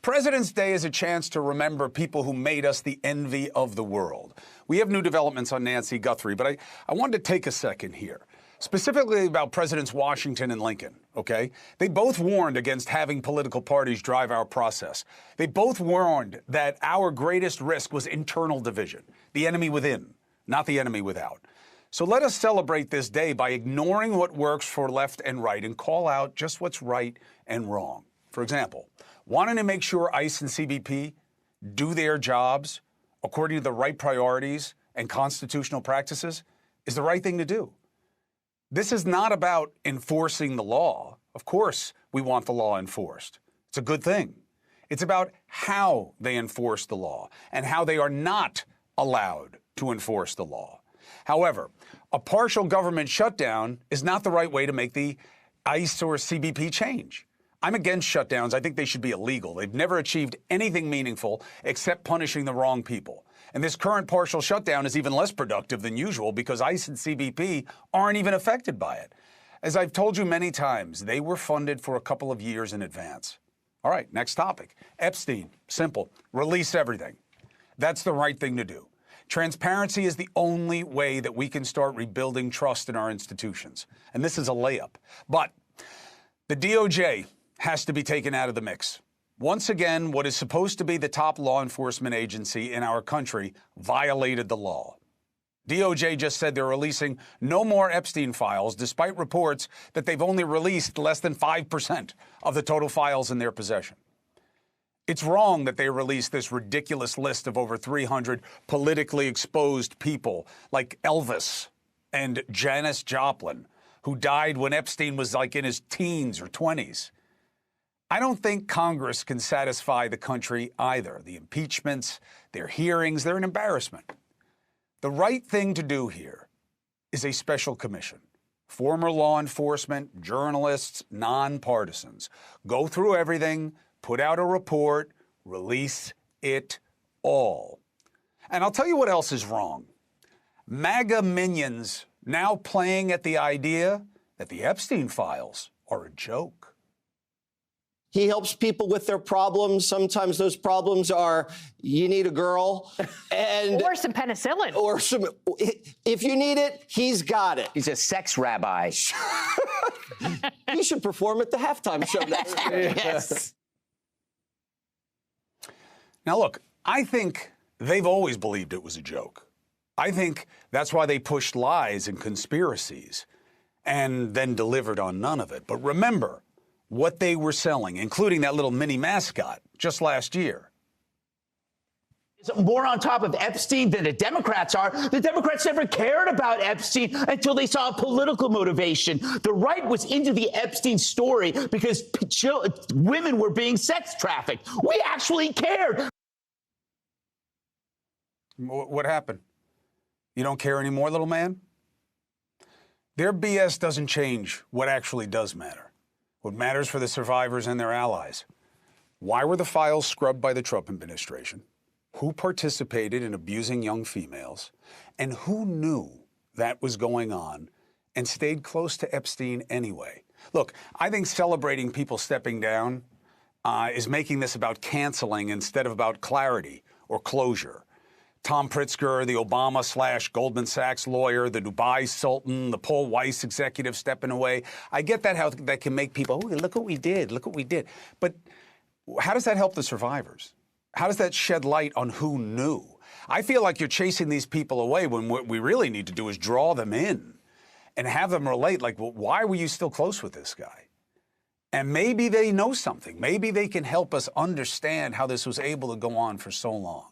President's Day is a chance to remember people who made us the envy of the world. We have new developments on Nancy Guthrie, but I wanted to take a second here, specifically about Presidents Washington and Lincoln, okay? They both warned against having political parties drive our process. They both warned that our greatest risk was internal division, the enemy within, not the enemy without. So let us celebrate this day by ignoring what works for left and right and call out just what's right and wrong. For example, wanting to make sure ICE and CBP do their jobs according to the right priorities and constitutional practices is the right thing to do. This is not about enforcing the law. Of course, we want the law enforced. It's a good thing. It's about how they enforce the law and how they are not allowed to enforce the law. However, a partial government shutdown is not the right way to make the ICE or CBP change. I'm against shutdowns. I think they should be illegal. They've never achieved anything meaningful except punishing the wrong people. And this current partial shutdown is even less productive than usual because ICE and CBP aren't even affected by it. As I've told you many times, they were funded for a couple of years in advance. All right, next topic. Epstein. Simple. Release everything. That's the right thing to do. Transparency is the only way that we can start rebuilding trust in our institutions. And this is a layup. But the DOJ has to be taken out of the mix. Once again, what is supposed to be the top law enforcement agency in our country violated the law. DOJ just said they're releasing no more Epstein files, despite reports that they've only released less than 5% of the total files in their possession. It's wrong that they released this ridiculous list of over 300 politically exposed people like Elvis and Janis Joplin, who died when Epstein was like in his teens or 20s. I don't think Congress can satisfy the country either. The impeachments, their hearings, they're an embarrassment. The right thing to do here is a special commission. Former law enforcement, journalists, nonpartisans. Go through everything, put out a report, release it all. And I'll tell you what else is wrong. MAGA minions now playing at the idea that the Epstein files are a joke. He helps people with their problems. Sometimes those problems are, you need a girl. Or some penicillin. Or some, if you need it, he's got it. He's a sex rabbi. He should perform at the halftime show next year. Yes. Now, look, I think they've always believed it was a joke. I think that's why they pushed lies and conspiracies and then delivered on none of it. But remember what they were selling, including that little mini mascot just last year. More on top of Epstein than the Democrats are. The Democrats never cared about Epstein until they saw a political motivation. The right was into the Epstein story because women were being sex trafficked. We actually cared. What happened? You don't care anymore, little man? Their BS doesn't change what actually does matter. What matters for the survivors and their allies. Why were the files scrubbed by the Trump administration? Who participated in abusing young females? And who knew that was going on and stayed close to Epstein anyway? Look, I think celebrating people stepping down is making this about canceling instead of about clarity or closure. Tom Pritzker, the Obama/Goldman Sachs lawyer, the Dubai Sultan, the Paul Weiss executive stepping away. I get that, how that can make people, oh, look what we did, look what we did. But how does that help the survivors? How does that shed light on who knew? I feel like you're chasing these people away when what we really need to do is draw them in and have them relate, like, well, why were you still close with this guy? And maybe they know something. Maybe they can help us understand how this was able to go on for so long.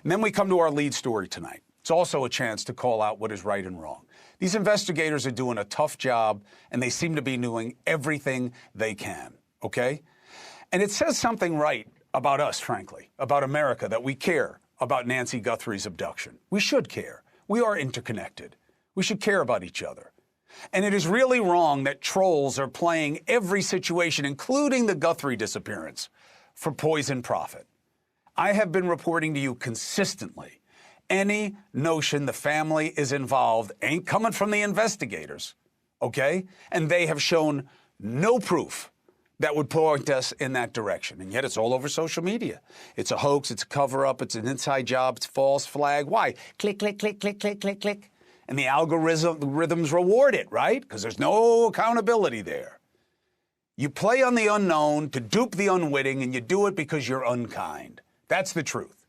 And then we come to our lead story tonight. It's also a chance to call out what is right and wrong. These investigators are doing a tough job, and they seem to be doing everything they can, okay? And it says something right about us, frankly, about America, that we care about Nancy Guthrie's abduction. We should care. We are interconnected. We should care about each other. And it is really wrong that trolls are playing every situation, including the Guthrie disappearance, for poison profit. I have been reporting to you consistently. Any notion the family is involved ain't coming from the investigators, okay? And they have shown no proof that would point us in that direction. And yet it's all over social media. It's a hoax, it's a cover-up, it's an inside job, it's a false flag. Why? Click, click, click, click, click, click, click. And the algorithms reward it, right? Because there's no accountability there. You play on the unknown to dupe the unwitting, and you do it because you're unkind. That's the truth.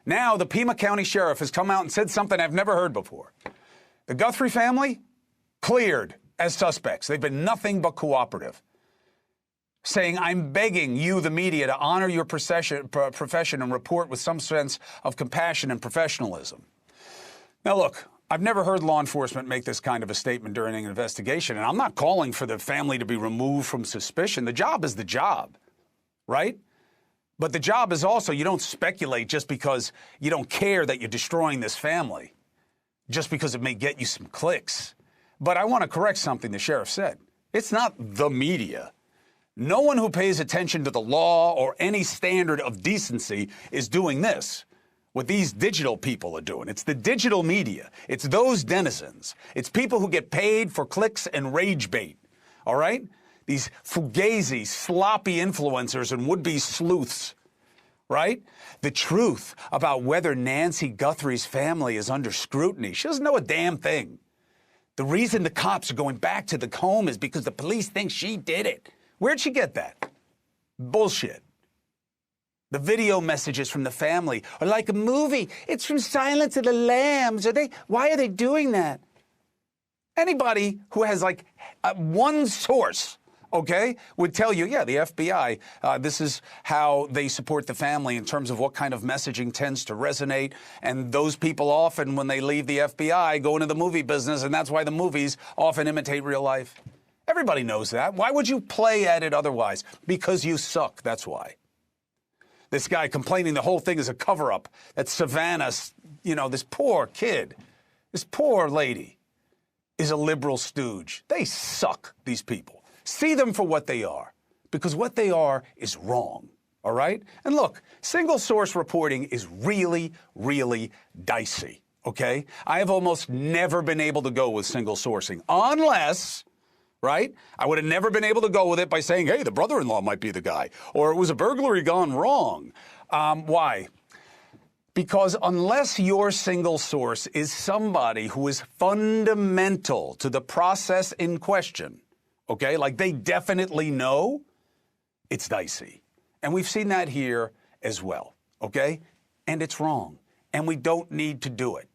Now, the Pima County Sheriff has come out and said something I've never heard before. The Guthrie family, cleared as suspects. They've been nothing but cooperative. Saying, I'm begging you, the media, to honor your profession and report with some sense of compassion and professionalism. Now, look, I've never heard law enforcement make this kind of a statement during an investigation, and I'm not calling for the family to be removed from suspicion. The job is the job, right? But the job is also, you don't speculate just because you don't care that you're destroying this family, just because it may get you some clicks. But I want to correct something the sheriff said. It's not the media. No one who pays attention to the law or any standard of decency is doing this. What these digital people are doing. It's the digital media. It's those denizens. It's people who get paid for clicks and rage bait. All right? These fugazi, sloppy influencers and would-be sleuths. Right? The truth about whether Nancy Guthrie's family is under scrutiny. She doesn't know a damn thing. The reason the cops are going back to the home is because the police think she did it. Where'd she get that? Bullshit. The video messages from the family are like a movie. It's from Silence of the Lambs. Why are they doing that? Anybody who has like one source, okay, would tell you, yeah, the FBI, this is how they support the family in terms of what kind of messaging tends to resonate. And those people often, when they leave the FBI, go into the movie business, and that's why the movies often imitate real life. Everybody knows that. Why would you play at it otherwise? Because you suck, that's why. This guy complaining the whole thing is a cover-up, that Savannah, you know, this poor kid, this poor lady is a liberal stooge. They suck, these people. See them for what they are, because what they are is wrong, all right? And look, single-source reporting is really, really dicey, okay? I have almost never been able to go with single sourcing, unless... right? I would have never been able to go with it by saying, hey, the brother-in-law might be the guy, or it was a burglary gone wrong. Why? Because unless your single source is somebody who is fundamental to the process in question, okay, like they definitely know, it's dicey. And we've seen that here as well, okay? And it's wrong. And we don't need to do it.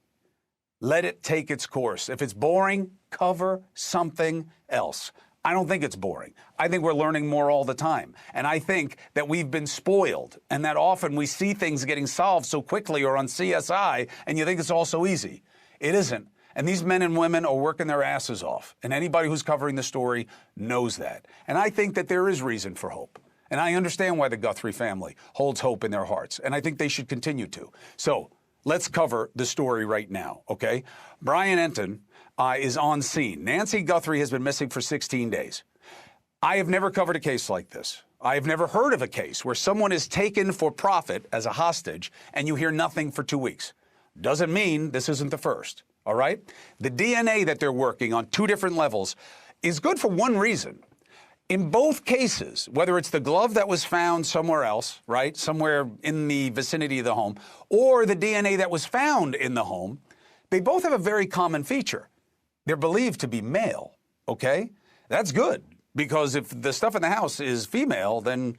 Let it take its course. If it's boring, cover something else. I don't think it's boring. I think we're learning more all the time. And I think that we've been spoiled and that often we see things getting solved so quickly or on CSI and you think it's all so easy. It isn't. And these men and women are working their asses off. And anybody who's covering the story knows that. And I think that there is reason for hope. And I understand why the Guthrie family holds hope in their hearts. And I think they should continue to. So let's cover the story right now, okay? Brian Enton is on scene. Nancy Guthrie has been missing for 16 days. I have never covered a case like this. I have never heard of a case where someone is taken for profit as a hostage and you hear nothing for 2 weeks. Doesn't mean this isn't the first, all right? The DNA that they're working on 2 different levels is good for one reason. In both cases, whether it's the glove that was found somewhere else, right, somewhere in the vicinity of the home, or the DNA that was found in the home, they both have a very common feature. They're believed to be male, okay? That's good, because if the stuff in the house is female, then,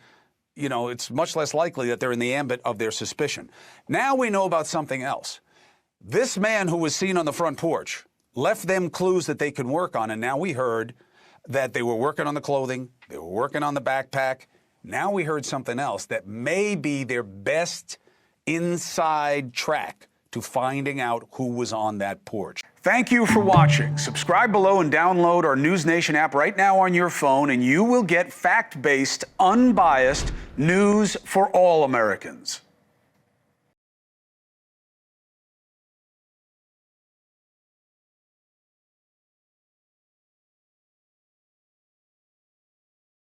you know, it's much less likely that they're in the ambit of their suspicion. Now we know about something else. This man who was seen on the front porch left them clues that they can work on, and now we heard that they were working on the clothing, they were working on the backpack. Now we heard something else that may be their best inside track to finding out who was on that porch. Thank you for watching. Subscribe below and download our NewsNation app right now on your phone, and you will get fact-based, unbiased news for all Americans.